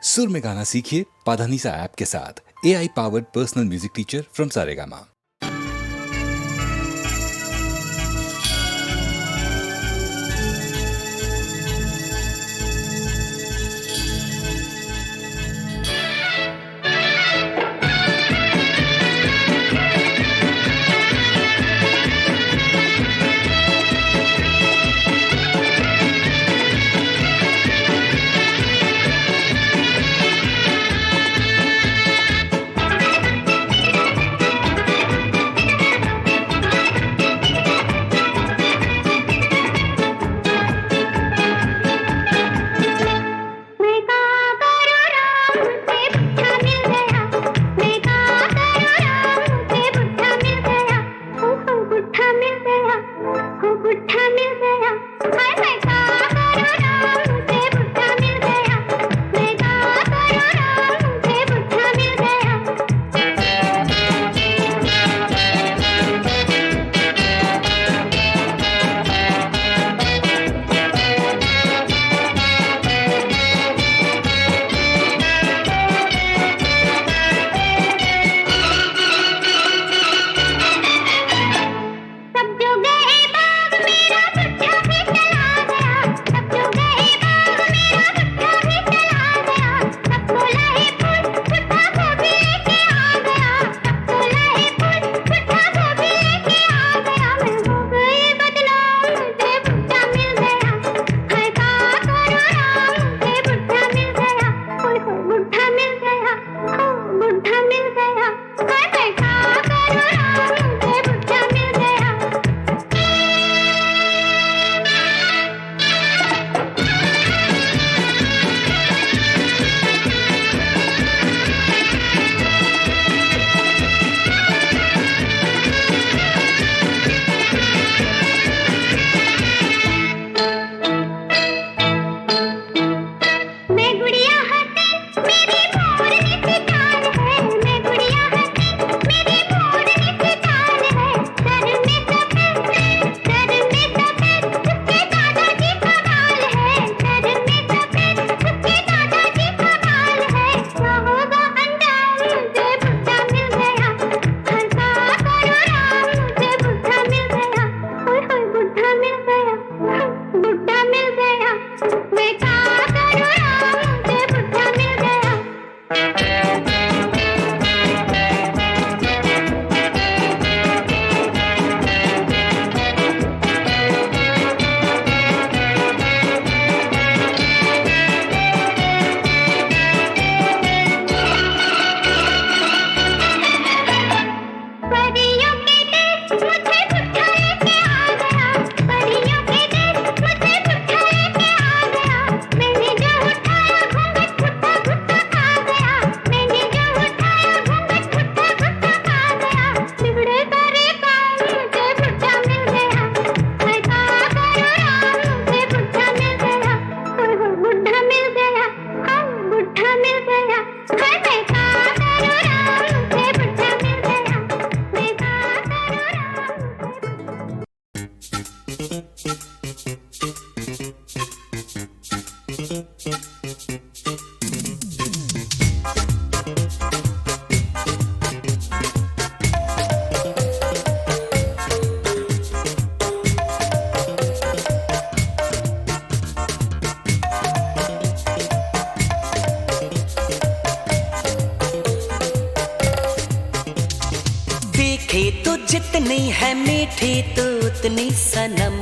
सुर में गाना सीखिए पाधानीसा ऐप के साथ। AI powered personal music teacher from Saregama. मीठे तो जितनी है मीठी तो उतनी सनम।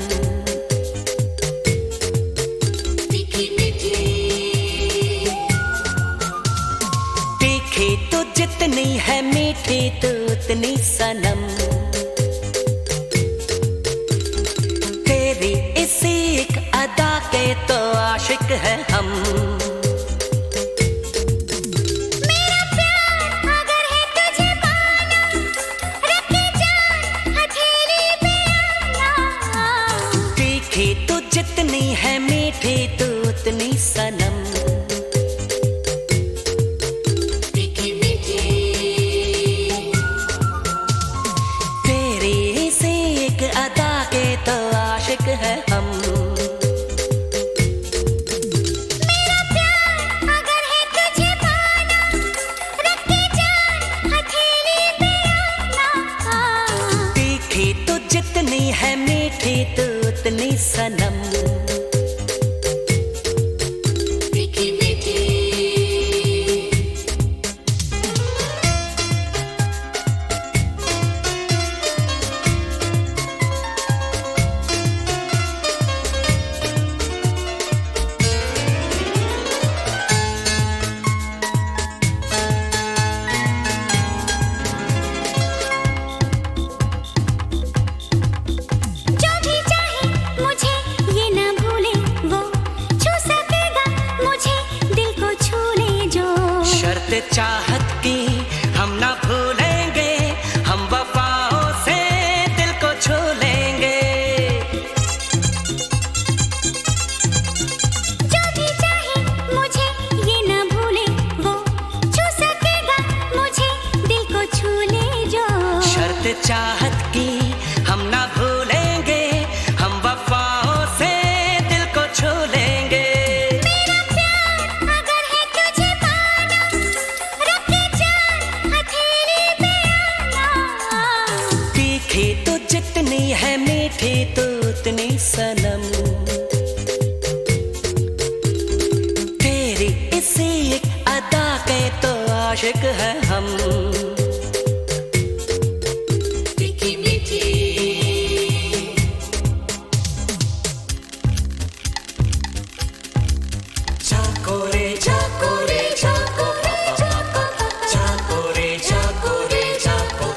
तीखे तो जितनी है मीठी तो उतनी सनम। तेरी इसी एक अदा के तो आशिक है हम। तो जितनी है मीठी तो उतनी सनम। तेरी से एक अदा के तो आशिक है हम। मेरा शर्त चाहत की हम ना भूलेंगे, हम वफाओं से दिल को छू लेंगे। जो भी चाहे मुझे ये ना भूले, वो छू सकेगा मुझे, दिल को छू ले जो। शर्त चाहत की हम ना भूलेंगे, हम वफाओं से दिल को छू लेंगे। मेरा प्यार अगर है तुझे पाना, रख के जान हथेली पे आना। तीखी तो जितनी है मीठी तो उतनी सनम, तेरी इसी एक अदा के तो आशिक है हम। तीखी मीठी चाको रे चाको रे चाको रे चाको, चाको रे चाको रे चाको,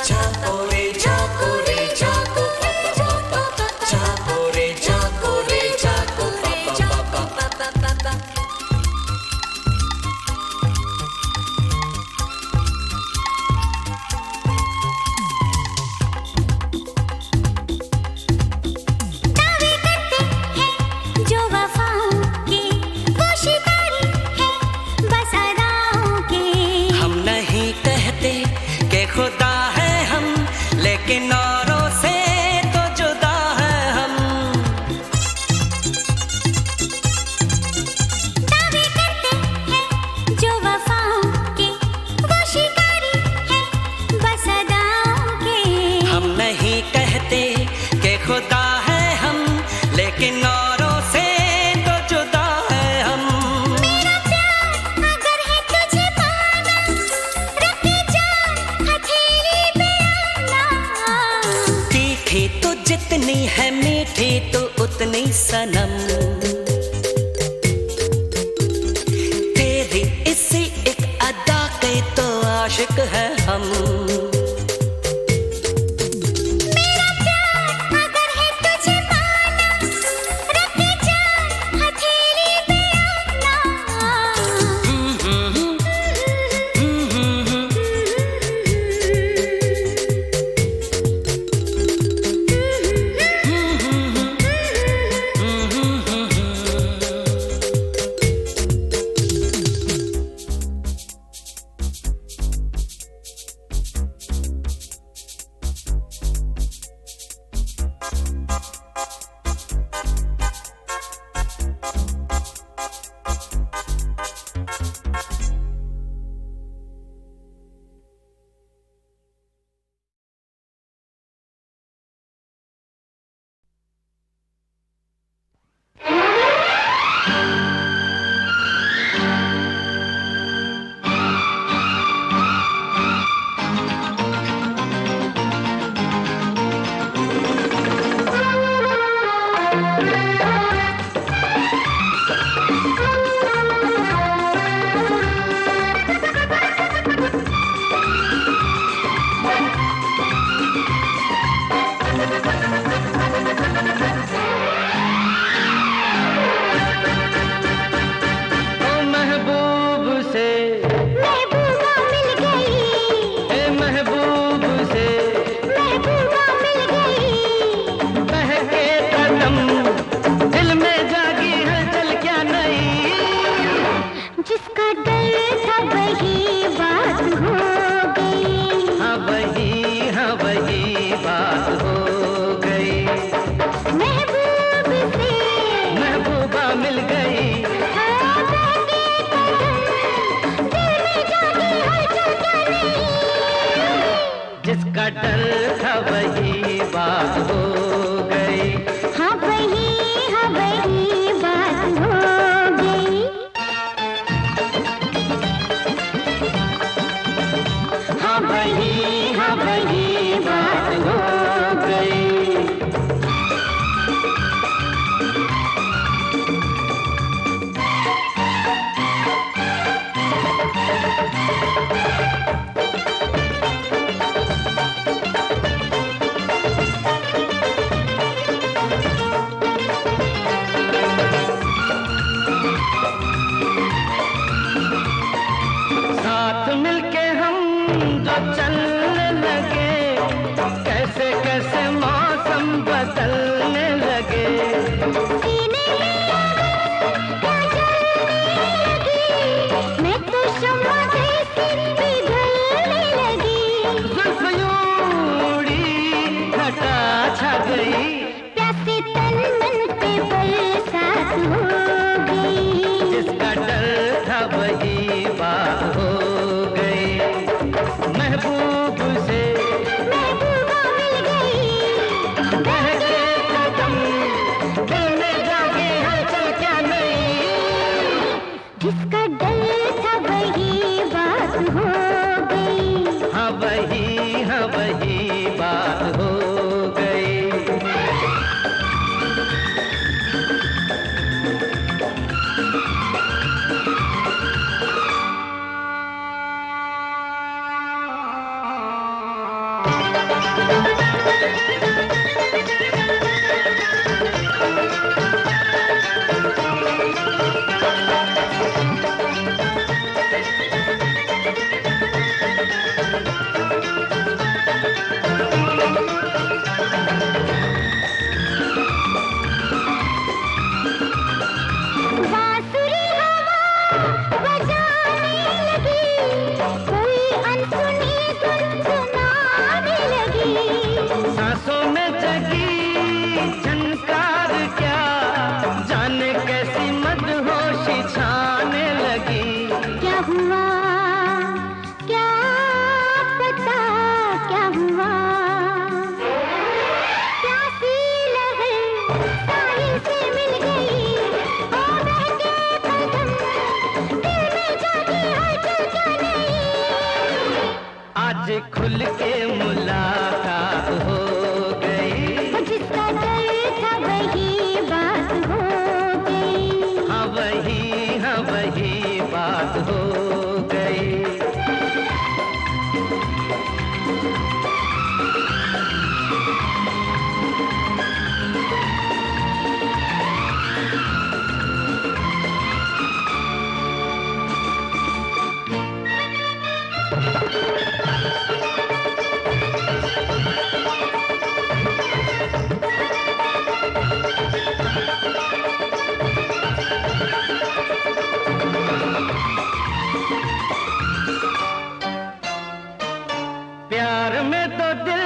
चाको रे चाको रे चाको, चाको रे चाको रे चाको। दावे करते हैं जो वफाओं के, वो शिकारी है बस अदाओं के। हम नहीं कहते कि खुदा है हम, लेकिन औरों से तो जुदा है हम। दावे करते हैं जो वफाओं के, वो शिकारी है बस अदाओं के। हम नहीं कहते कि खुदा है हम, लेकिन औरों से तो जुदा है हम। मेरा प्यार अगर है तुझे पाना, रख के जान हथेली पे आना। तीखी तो जितनी है मीठी तो उतनी सनम, तेरी इसी एक अदा के तो आशिक है हम। मेरा प्यार अगर है तुझे पाना, रख के जान हथेली पे आना। जिसका डर था वही बात हो गई। हाँ वही बात हो गई। हाँ वही बात हो तो चलने लगे, कैसे कैसे मौसम बदलने लगे। सीने क्या जलने लगी, मैं तो शम्मा जैसी पिघलने लगी। जुल्फ यूं उड़ी, घटा छा गई, प्यासे तन मन पे बरसात हो गई। जिसका डर था वही बात हो गई। महबूब से महबूबा मिल गई, बहके कदम, दिल में जागे हलचल क्या नहीं। जिसका डर था वही बात हो गई। हाँ वही बात हो गई। बांसुरी हवा बजाने लगी, कोई अनसुनी धुन सुनाने लगी। सांसों में जगी झनकार क्या, जाने कैसी मदहोशी छाने लगी। क्या हुआ क्या पता क्या हुआ, प्यासी लहर साहिल से मिल गई। ओ बहके कदम, दिल में जागी हलचल क्या नहीं। आज खुल के मुलाकात हो गई। वो जिसका डर था वही बात हो गई। हाँ वही बात हो गई। प्यार में तो दिल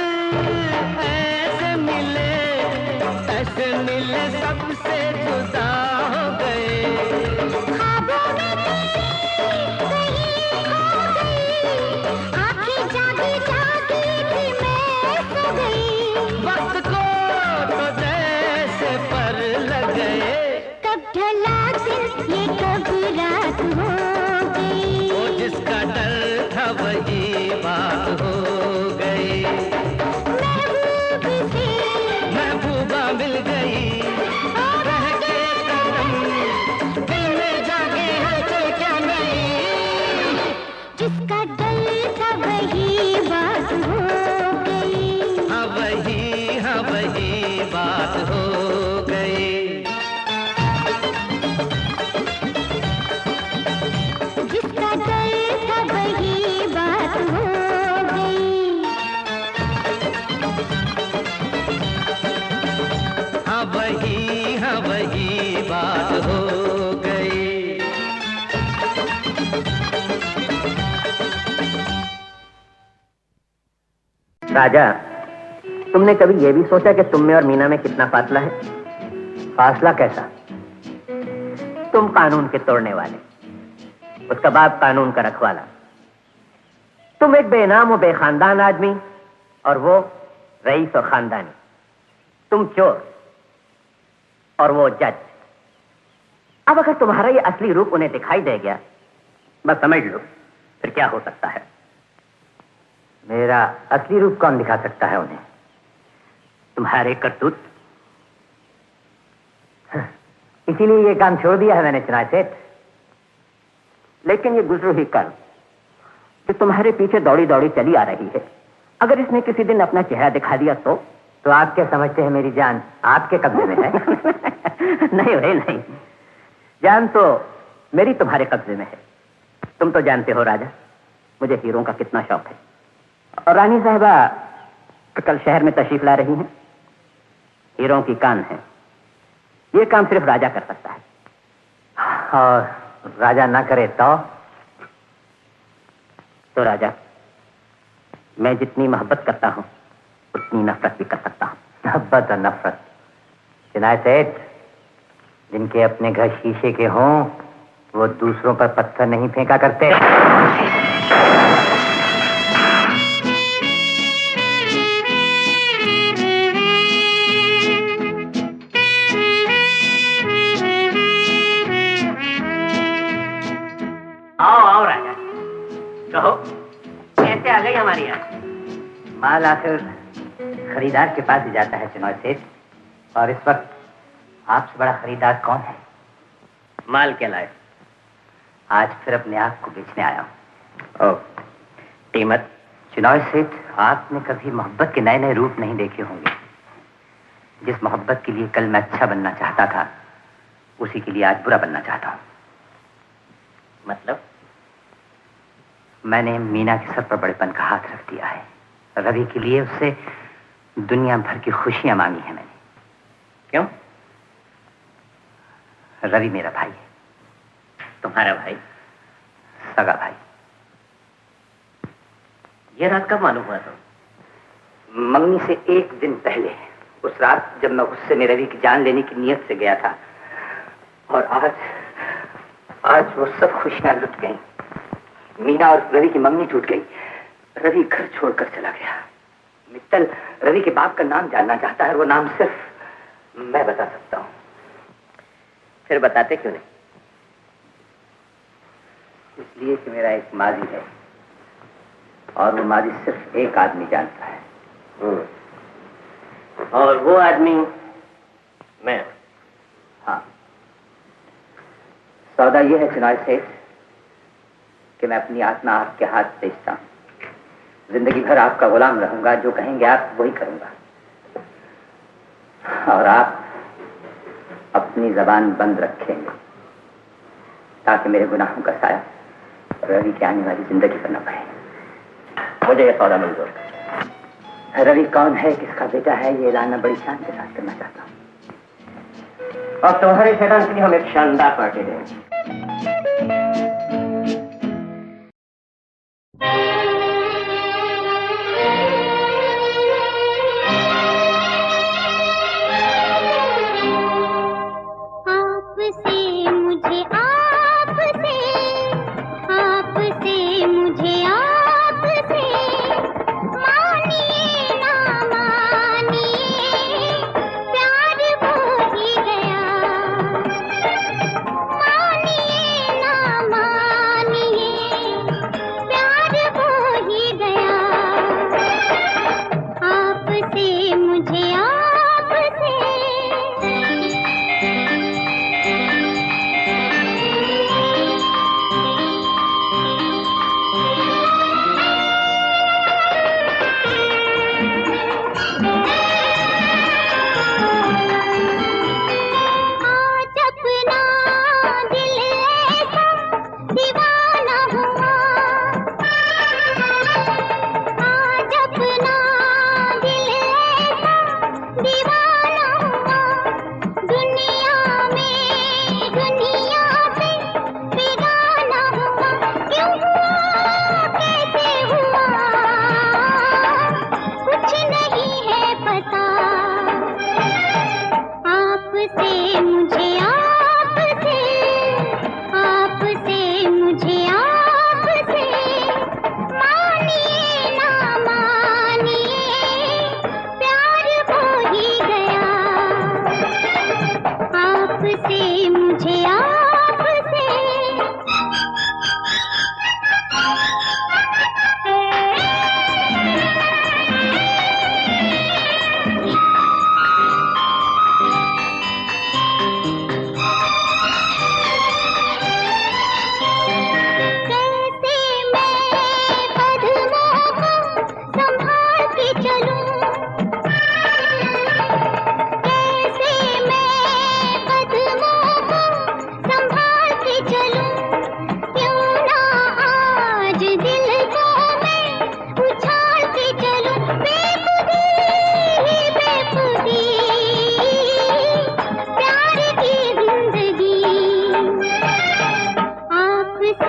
ऐसे मिले सबसे जुदा हो गए। ख्वाबों में तेरी कहीं खो गई, आंखें जागी जागी थी मैं सो गई। वक्त को तो जैसे पर लग गए। कब ढला दिन ये कब रात हो गई। वो जिसका डर था वही बात हो गई। महबूब से महबूबा मिल गई, बहके कदम, दिल में जागे हलचल क्या नहीं। जिसका डर था वही बात हो गई। हाँ वही बात हो गई। जिसका डर था वही बात हो गई। हाँ वही बात हो गई। राजा, तुमने कभी ये भी सोचा कि तुम में और मीना में कितना फासला है? फासला कैसा? तुम कानून के तोड़ने वाले, उसका बाप कानून का रखवाला। तुम एक बेनाम और बेखानदान आदमी, और वो रईस और खानदानी। तुम चोर और वो जज। अब अगर तुम्हारा ये असली रूप उन्हें दिखाई दे गया, बस समझ लो फिर क्या हो सकता है। मेरा असली रूप कौन दिखा सकता है उन्हें? तुम्हारे करतूत। इसीलिए ये काम छोड़ दिया है मैंने चुनाव सेठ। लेकिन ये गुजरू ही कल जो तुम्हारे पीछे दौड़ी दौड़ी चली आ रही है, अगर इसने किसी दिन अपना चेहरा दिखा दिया तो आप क्या समझते हैं मेरी जान आपके कब्जे में है? नहीं भाई नहीं, जान तो मेरी तुम्हारे कब्जे में है। तुम तो जानते हो राजा, मुझे हीरों का कितना शौक है। और रानी साहिबा कल शहर में तशरीफ ला रही हैं। हीरों की कान है, ये काम सिर्फ राजा कर सकता है। और राजा ना करे तो राजा, मैं जितनी मोहब्बत करता हूं उतनी नफरत भी कर सकता हूं। मोहब्बत और नफरत, चिनाय सेठ, जिनके अपने घर शीशे के हों वो दूसरों पर पत्थर नहीं फेंका करते। आओ आओ राजा, कहो कैसे आ गई हमारी यहाँ? माल आखिर खरीदार के पास ही जाता है चिनॉय सेठ, और इस वक्त आपसे बड़ा खरीदार कौन है? माल क्या लाए? आज फिर अपने आप को बेचने आया हूँ। कीमत? चिनॉय सेठ, आपने कभी मोहब्बत के नए नए रूप नहीं देखे होंगे। जिस मोहब्बत के लिए कल मैं अच्छा बनना चाहता था, उसी के लिए आज बुरा बनना चाहता हूँ। मतलब? मैंने मीना के सर पर बड़ेपन का हाथ रख दिया है। रवि के लिए उससे दुनिया भर की खुशियां मांगी हैं मैंने। क्यों? रवि मेरा भाई है। तुम्हारा भाई? सगा भाई। ये रात कब मालूम हुआ तुम? मंगनी से एक दिन पहले, उस रात जब मैं गुस्से में रवि की जान लेने की नीयत से गया था। और आज वो सब खुशियां लुट गईं। मीना और रवि की मंगनी टूट गई। रवि घर छोड़कर चला गया। मित्तल रवि के बाप का नाम जानना चाहता है, और वो नाम सिर्फ मैं बता सकता हूं। फिर बताते क्यों नहीं? इसलिए कि मेरा एक माजी है, और वो माजी सिर्फ एक आदमी जानता है। और वो आदमी मैं। हाँ, सौदा ये है चिनॉय सेठ कि मैं अपनी आत्मा आपके हाथ बेचता हूं। जिंदगी भर आपका गुलाम रहूंगा, जो कहेंगे आप वही करूंगा। और आप अपनी जबान बंद रखेंगे ताकि मेरे गुनाहों का साया रवि की आने वाली जिंदगी पर न पड़े। मुझे यह सौदा मंजूर है। रवि कौन है, किसका बेटा है, ये ऐलान मैं बड़ी शान के साथ करना चाहता हूँ। और तुम्हारे शैतान के लिए हम एक शानदार पार्टी देंगे। मानिए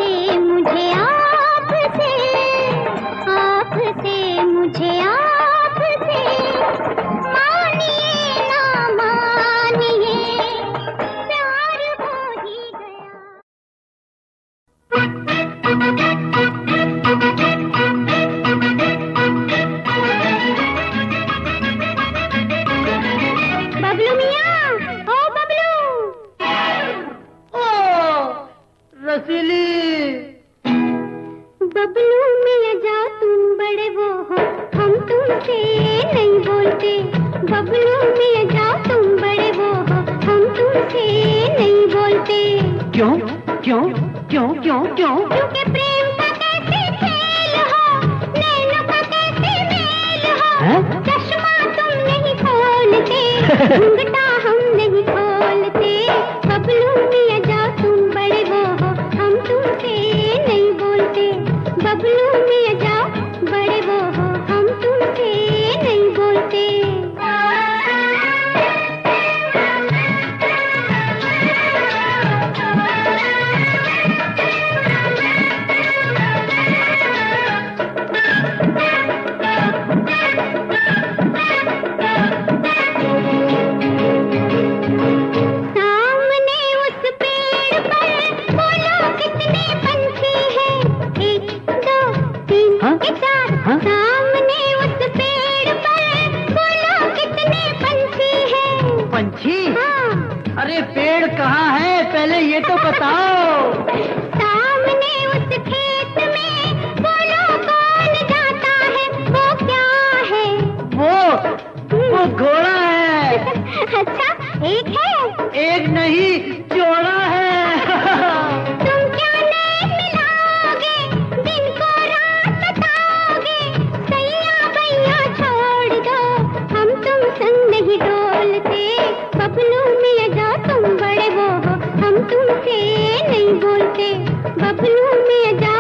आपसे मुझे आपसे, आपसे मुझे आपसे, मानिए ना मानिए, प्यार हो ही गया। बबलू मियाँ, ओ बबलू। ओ रसीली। बबलू मियाँ जा तुम बड़े वो हो, हम तुमसे नहीं बोलते। बबलू मियाँ जा तुम बड़े वो हो, हम तुमसे नहीं बोलते। क्यों क्यों क्यों क्यों क्यों? क्योंकि प्रेम का कैसे खेल हो, नैनों का कैसे मेल हो। हैं? चश्मा तुम नहीं खोलते, घूंघटा हम नहीं खोलते। बबलू मियाँ जा तुम बड़े वो हो, हम तुमसे नहीं बोलते। बबलू मियाँ जा बड़े वो हो, हम तुमसे नहीं बोलते। सामने उस पेड़ पर बोलो कितने पंछी हैं, 1 2 3 हाँ? के 4। हाँ? सामने उस पेड़ पर बोलो कितने पंछी हैं। पंछी? हाँ, अरे पेड़ कहाँ है, पहले ये तो बताओ। सामने उस खेत में बोलो कौन जाता है, वो क्या है? वो घोड़ा है। अच्छा, एक है। एक नहीं, जोड़ा है। तुम क्या नैन मिलाओगे, दिन को रात बताओगे। सैया बैया छोड़ दो, हम तुम संग नहीं डोलते। बबलू मियाँ जा तुम बड़े वो हो, हम तुमसे नहीं बोलते। बबलू मियाँ जा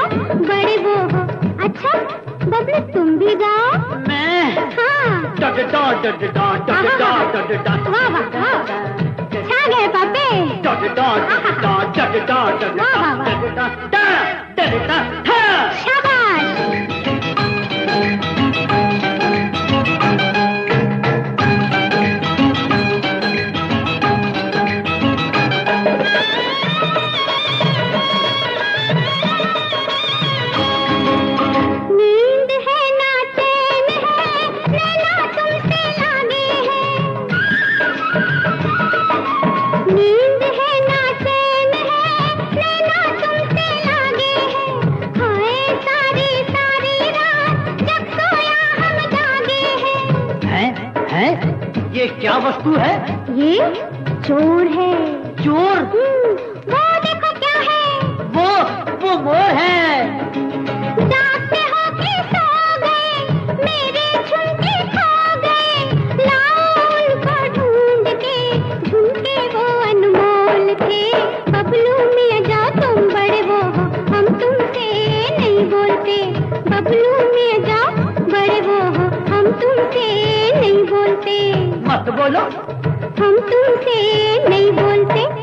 बड़े वो हो। अच्छा बबलू तुम भी गाओ। मैं हाँ, वाह वाह वाह, छा गए पापे। शाबाश। नींद है ना चैन है, नैना तुमसे लागे हैं। नींद है ना चैन है, नैना तुमसे लागे हैं। हाय सारी सारी रात जब सोया हम जागे हैं। है? ये क्या वस्तु है? ये चोर है। चोर? वो देखो क्या है। वो मोर है। जागते हो के सो गए, मेरे झुमके खो गए। लाओ उनको ढूंढ के, झुमके वो अनमोल थे। बबलू मियाँ जा तुम बड़े वो हो, हम तुमसे नहीं बोलते। बबलू मियाँ जा बड़े वो हो, हम तुमसे नहीं बोलते। मत बोलो। हम तुमसे नहीं बोलते।